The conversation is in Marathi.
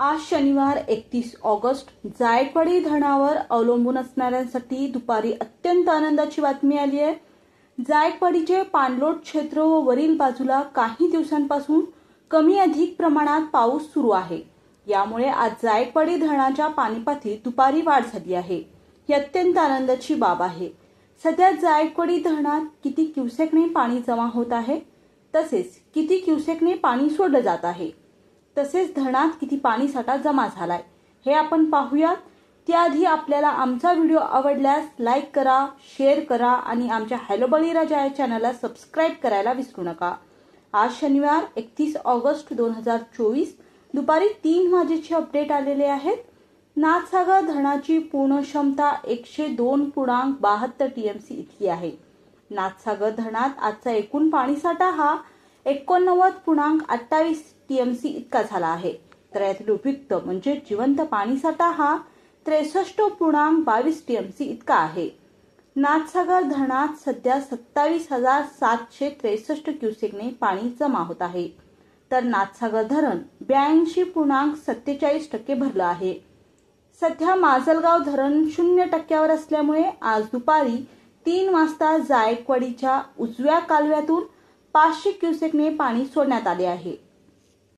आज शनिवार 31 ऑगस्ट जायकवाडी धरणावर अवलंबून असणाऱ्यांसाठी दुपारी अत्यंत आनंदाची बातमी आली आहे। जायकवाडीचे पाणलोट क्षेत्र व वरील बाजूला काही दिवसांपासून कमी अधिक प्रमाणात पाऊस सुरू आहे। यामुळे आज जायकवाडी धरणाच्या पाणीपातळीत दुपारी वाढ झाली आहे। ही अत्यंत आनंदाची बाब आहे। सध्या जायकवाडी धरणात किती क्युसेकने पाणी जमा होत आहे, तसेच किती क्युसेकने पाणी सोडलं जात आहे, तसेच धरणात किती पाणी साठा जमा झालाय हे आपण पाहूया। त्याआधी आपल्याला आमचा व्हिडिओ आवडल्यास लाईक करा, शेअर करा आणि आमच्या हॅलो बळीराजा या चॅनलला सबस्क्राइब करायला विसरू नका। आज शनिवार 31 ऑगस्ट 2024 दुपारी 3 वाजेचे अपडेट आलेले आहेत। नाथसागर धरणाची पूर्ण क्षमता 102.72 टीएमसी इतकी आहे। नाथसागर धरणात आजचा एकूण पाणीसाठा हा 89.28 टीएमसी इतका झाला आहे। तर यातील उपयुक्त म्हणजे जिवंत पाणीसाठा हा 63.22 टीएमसी इतका आहे। नाथसागर धरणात सध्या 27,763 क्युसेकने पाणी जमा होत आहे। तर नाथसागर धरण 82.47% भरलं आहे। सध्या माजलगाव धरण 0% असल्यामुळे आज दुपारी 3 वाजता जायकवाडीच्या उजव्या कालव्यातून 500 क्युसेकने पाणी सोडण्यात आले आहे।